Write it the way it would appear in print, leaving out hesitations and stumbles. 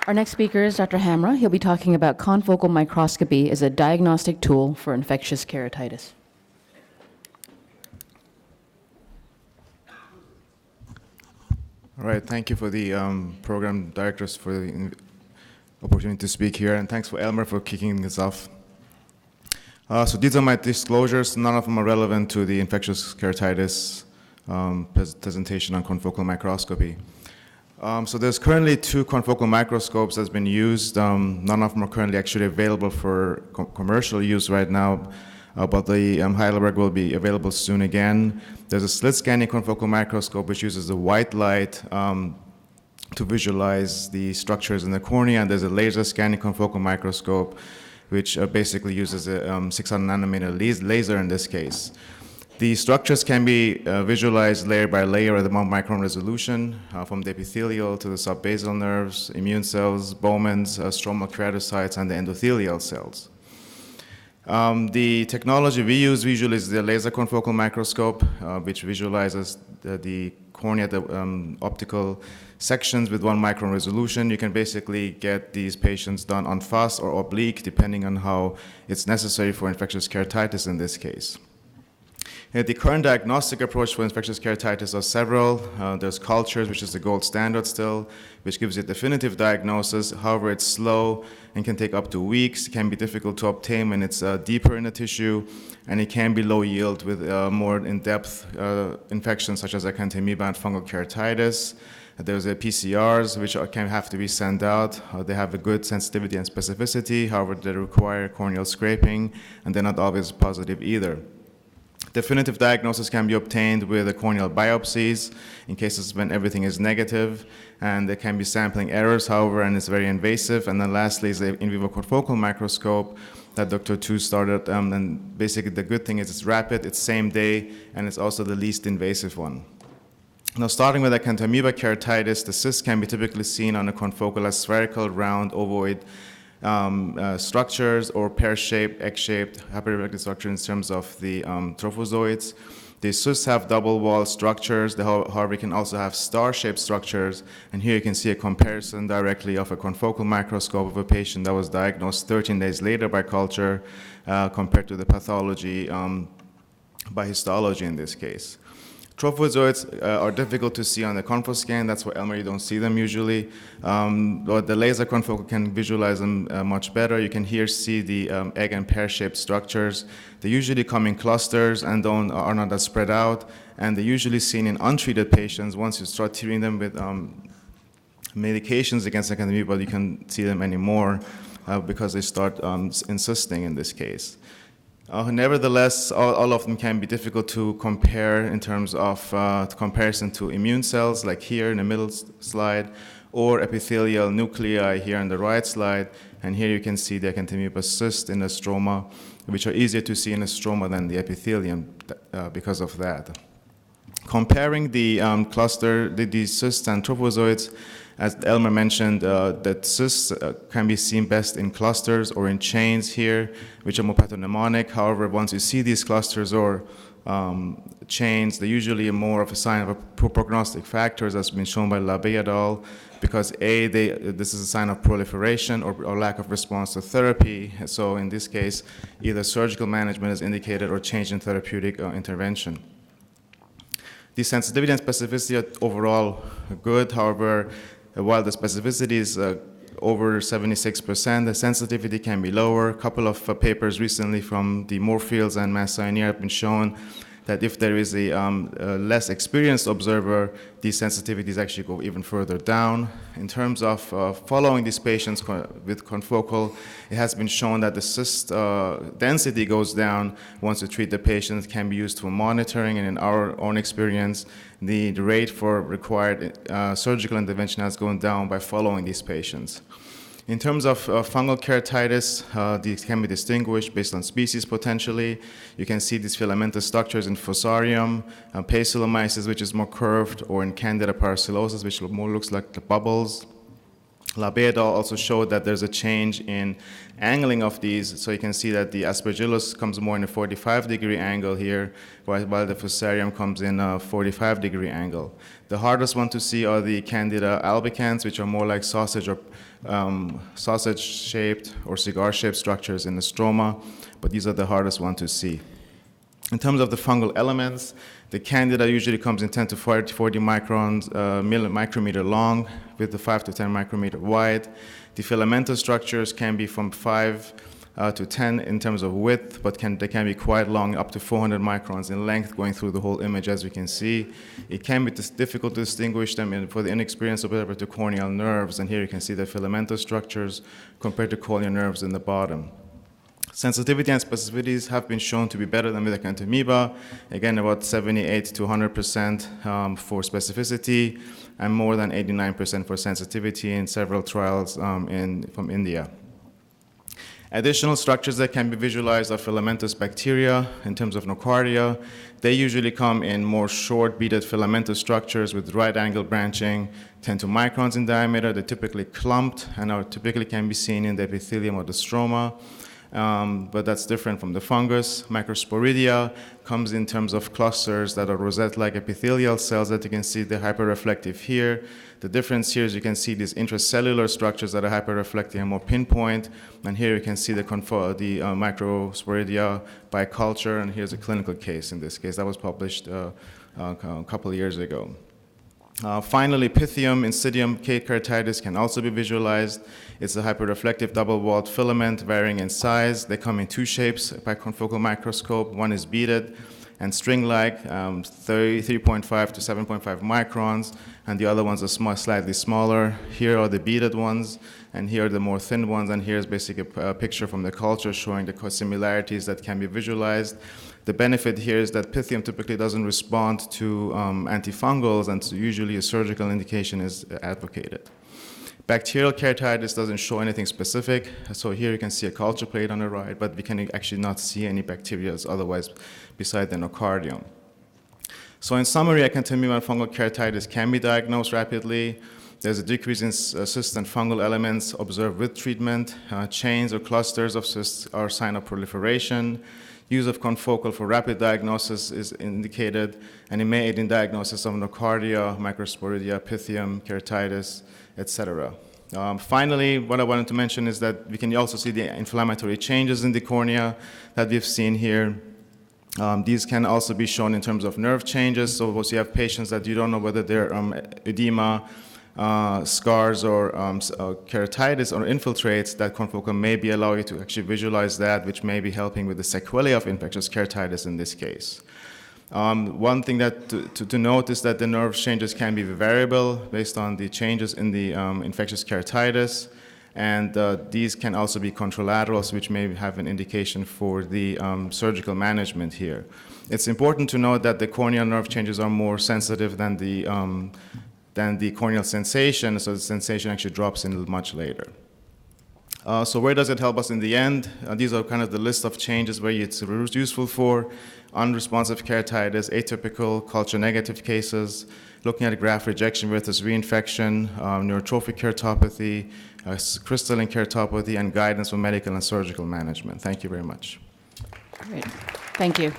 Our next speaker is Dr. Hamra. He'll be talking about confocal microscopy as a diagnostic tool for infectious keratitis. All right, thank you for the program directors for the opportunity to speak here, and thanks for Elmer for kicking this off. So these are my disclosures. None of them are relevant to the infectious keratitis presentation on confocal microscopy. So there's currently 2 confocal microscopes that's been used. None of them are currently actually available for commercial use right now, but the Heidelberg will be available soon again. There's a slit scanning confocal microscope which uses the white light to visualize the structures in the cornea, and there's a laser scanning confocal microscope which basically uses a 600 nanometer laser in this case. The structures can be visualized layer by layer at the 1 micron resolution, from the epithelial to the subbasal nerves, immune cells, Bowman's, stromal keratocytes, and the endothelial cells. The technology we use usually is the laser confocal microscope, which visualizes the cornea, the optical sections with 1 micron resolution. You can basically get these patients done on fast or oblique, depending on how it's necessary for infectious keratitis in this case. The current diagnostic approach for infectious keratitis are several. There's cultures, which is the gold standard still, which gives you a definitive diagnosis. However, it's slow and can take up to weeks. It can be difficult to obtain when it's deeper in the tissue, and it can be low yield with more in-depth infections such as Acanthamoeba and fungal keratitis. There's PCRs, which can have to be sent out. They have a good sensitivity and specificity. However, they require corneal scraping, and they're not always positive either. Definitive diagnosis can be obtained with corneal biopsies in cases when everything is negative, and there can be sampling errors, however, and it's very invasive. And then lastly is the in vivo confocal microscope that Dr. Tu started, and basically the good thing is it's rapid, it's same day, and it's also the least invasive one. Now, starting with Acanthamoeba keratitis, the cyst can be typically seen on a confocal as spherical, round, ovoid structures, or pear-shaped, egg-shaped, hyperreactive structure in terms of the trophozoites. The cysts have double-wall structures. However, we can also have star-shaped structures. And here you can see a comparison directly of a confocal microscope of a patient that was diagnosed 13 days later by culture compared to the pathology by histology in this case. Trophozoites are difficult to see on the confo scan. That's why, Elmer, you don't see them usually. But the laser confocal can visualize them much better. You can here see the egg and pear-shaped structures. They usually come in clusters and are not as spread out. And they're usually seen in untreated patients. Once you start treating them with medications against Acanthamoeba, you can see them anymore because they start insisting in this case. Nevertheless, all of them can be difficult to compare in terms of comparison to immune cells, like here in the middle slide, or epithelial nuclei here on the right slide. And here you can see the Acanthamoeba cyst in the stroma, which are easier to see in the stroma than the epithelium because of that. Comparing the these cysts and trophozoites, as Elmer mentioned, that cysts can be seen best in clusters or in chains here, which are more pathognomonic. However, once you see these clusters or chains, they're usually more of a sign of a poor prognostic factors, as has been shown by Labé et al., because this is a sign of proliferation or lack of response to therapy. So in this case, either surgical management is indicated or change in therapeutic intervention. The sensitivity and specificity are overall good. However, while the specificity is over 76%, the sensitivity can be lower. A couple of papers recently from the Moorfields and Massainier have been shown that if there is a less experienced observer, these sensitivities actually go even further down. In terms of following these patients with confocal, it has been shown that the cyst density goes down once you treat the patient. It can be used for monitoring, and in our own experience, the rate for required surgical intervention has gone down by following these patients. In terms of fungal keratitis, these can be distinguished based on species potentially. You can see these filamentous structures in Fusarium, Paecilomyces, which is more curved, or in Candida parasilosis, which more looks like the bubbles. Labeda also showed that there's a change in angling of these. So you can see that the Aspergillus comes more in a 45-degree angle here, while the Fusarium comes in a 45-degree angle. The hardest one to see are the Candida albicans, which are more like sausage or sausage-shaped or cigar-shaped structures in the stroma, but these are the hardest one to see. In terms of the fungal elements, the Candida usually comes in 10 to 40 microns, micrometer long, with the 5 to 10 micrometer wide. The filamentous structures can be from 5 to 10 in terms of width, but they can be quite long, up to 400 microns in length, going through the whole image, as we can see. It can be difficult to distinguish them for the inexperienced observer to corneal nerves, and here you can see the filamentous structures compared to corneal nerves in the bottom. Sensitivity and specificities have been shown to be better than with Acanthamoeba, again about 78 to 100% for specificity, and more than 89% for sensitivity in several trials from India. Additional structures that can be visualized are filamentous bacteria in terms of nocardia. They usually come in more short beaded filamentous structures with right angle branching, 10 to microns in diameter. They're typically clumped and typically can be seen in the epithelium or the stroma. But that's different from the fungus. Microsporidia comes in terms of clusters that are rosette-like epithelial cells that you can see the hyperreflective here. The difference here is you can see these intracellular structures that are hyperreflective and more pinpoint, and here you can see the microsporidia by culture, and here's a clinical case in this case. That was published a couple of years ago. Finally, Pythium, Insidium, Keratitis can also be visualized. It's a hyperreflective double-walled filament varying in size. They come in two shapes by confocal microscope. One is beaded and string-like, 3.5 to 7.5 microns, and the other ones are slightly smaller. Here are the beaded ones, and here are the more thin ones, and here's basically a picture from the culture showing the similarities that can be visualized. The benefit here is that Pythium typically doesn't respond to antifungals, and so usually a surgical indication is advocated. Bacterial keratitis doesn't show anything specific, so here you can see a culture plate on the right, but we can actually not see any bacteria otherwise beside the nocardium. So in summary, Acanthamoeba and fungal keratitis can be diagnosed rapidly. There's a decrease in cysts and fungal elements observed with treatment. Chains or clusters of cysts are a sign of proliferation. Use of confocal for rapid diagnosis is indicated, and it may aid in diagnosis of nocardia, microsporidia, Pythium, keratitis, etc. Finally, what I wanted to mention is that we can also see the inflammatory changes in the cornea that we've seen here. These can also be shown in terms of nerve changes. So once you have patients that you don't know whether they're edema, scars or keratitis or infiltrates, that confocal may allow you to actually visualize that, which may be helping with the sequelae of infectious keratitis in this case. One thing that to note is that the nerve changes can be variable based on the changes in the infectious keratitis, and these can also be contralaterals, which may have an indication for the surgical management here. It's important to note that the corneal nerve changes are more sensitive than the corneal sensation, so the sensation actually drops in much later. So where does it help us in the end? These are kind of the list of changes where it's useful for unresponsive keratitis, atypical, culture-negative cases, looking at graft rejection versus reinfection, neurotrophic keratopathy, crystalline keratopathy, and guidance for medical and surgical management. Thank you very much. Great. Thank you.